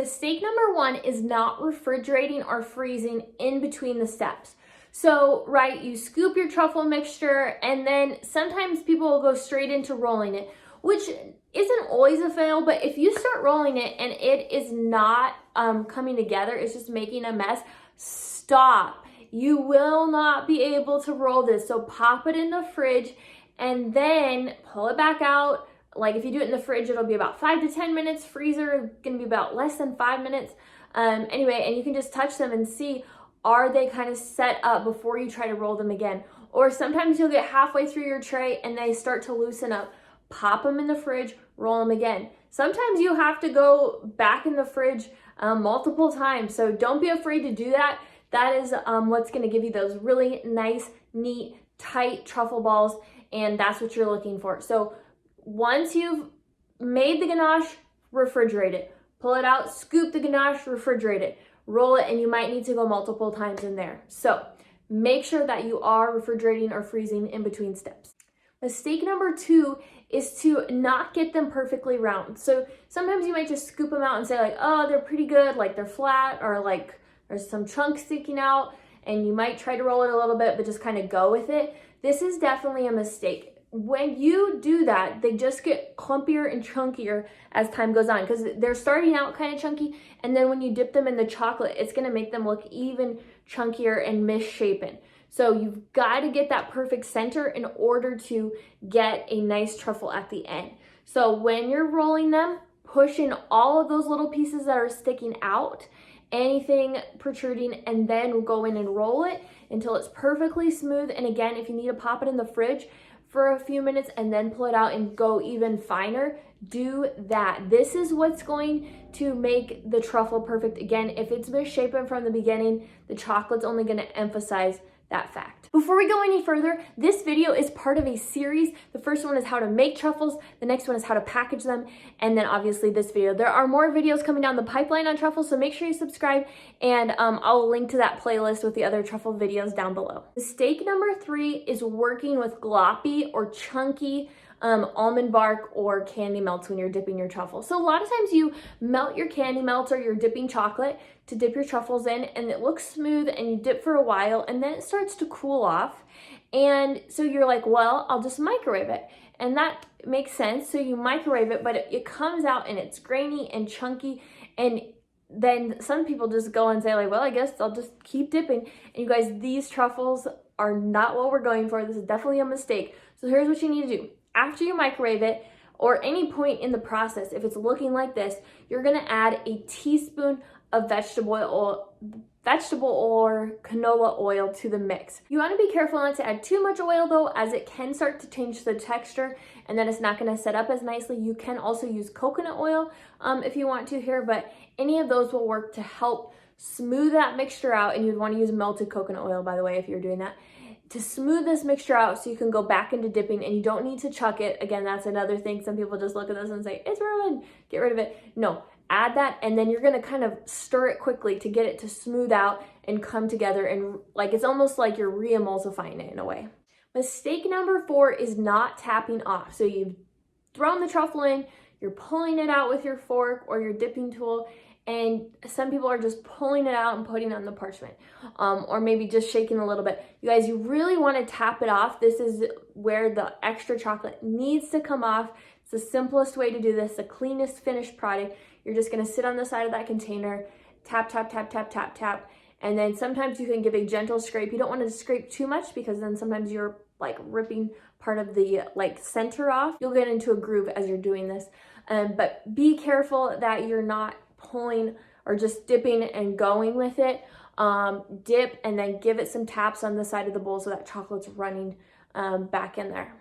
Mistake number one is not refrigerating or freezing in between the steps. So, right, you scoop your truffle mixture and then sometimes people will go straight into rolling it, which isn't always a fail, but if you start rolling it and it is not coming together, it's just making a mess, stop. You will not be able to roll this. So pop it in the fridge and then pull it back out. Like if you do it in the fridge, it'll be about 5 to 10 minutes. Freezer, gonna be about less than 5 minutes. Anyway, and you can just touch them and see, are they kind of set up before you try to roll them again? Or sometimes you'll get halfway through your tray and they start to loosen up. Pop them in the fridge, roll them again. Sometimes you have to go back in the fridge multiple times. So don't be afraid to do that. That is what's gonna give you those really nice, neat, tight truffle balls. And that's what you're looking for. So once you've made the ganache, refrigerate it. Pull it out, scoop the ganache, refrigerate it. Roll it, and you might need to go multiple times in there. So make sure that you are refrigerating or freezing in between steps. Mistake number two is to not get them perfectly round. So sometimes you might just scoop them out and say like, oh, they're pretty good, like they're flat, or like there's some chunks sticking out, and you might try to roll it a little bit, but just kind of go with it. This is definitely a mistake. When you do that, they just get clumpier and chunkier as time goes on because they're starting out kind of chunky, and then when you dip them in the chocolate, it's going to make them look even chunkier and misshapen. So you've got to get that perfect center in order to get a nice truffle at the end. So when you're rolling them, push in all of those little pieces that are sticking out, anything protruding, and then go in and roll it until it's perfectly smooth. And again, if you need to pop it in the fridge for a few minutes and then pull it out and go even finer, do that. This is what's going to make the truffle perfect. Again, if it's misshapen from the beginning, the chocolate's only going to emphasize that fact. Before we go any further, this video is part of a series. The first one is how to make truffles, the next one is how to package them, and then obviously this video. There are more videos coming down the pipeline on truffles, so make sure you subscribe, and I'll link to that playlist with the other truffle videos down below. Mistake number three is working with gloppy or chunky almond bark or candy melts when you're dipping your truffles. So a lot of times you melt your candy melts or you're dipping chocolate to dip your truffles in, and it looks smooth, and you dip for a while and then it starts to cool off, and so you're like, well, I'll just microwave it, and that makes sense. So you microwave it, but it comes out and it's grainy and chunky, and then some people just go and say like, well, I guess I'll just keep dipping. And you guys, these truffles are not what we're going for. This is definitely a mistake. So here's what you need to do. After you microwave it, or any point in the process, if it's looking like this, you're gonna add a teaspoon of vegetable or canola oil to the mix. You wanna be careful not to add too much oil though, as it can start to change the texture and then it's not gonna set up as nicely. You can also use coconut oil if you want to here, but any of those will work to help smooth that mixture out, and you'd wanna use melted coconut oil, by the way, if you're doing that, to smooth this mixture out so you can go back into dipping, and you don't need to chuck it. Again, that's another thing. Some people just look at this and say, it's ruined, get rid of it. No, add that, and then you're gonna kind of stir it quickly to get it to smooth out and come together, and like it's almost like you're re-emulsifying it in a way. Mistake number four is not tapping off. So you've thrown the truffle in, you're pulling it out with your fork or your dipping tool, and some people are just pulling it out and putting it on the parchment, or maybe just shaking a little bit. You guys, you really want to tap it off. This is where the extra chocolate needs to come off. It's the simplest way to do this, the cleanest finished product. You're just going to sit on the side of that container, tap, tap, tap, tap, tap, tap, and then sometimes you can give a gentle scrape. You don't want to scrape too much because then sometimes you're like ripping part of the like center off. You'll get into a groove as you're doing this, but be careful that you're not pulling or just dipping and going with it. Dip and then give it some taps on the side of the bowl so that chocolate's running back in there.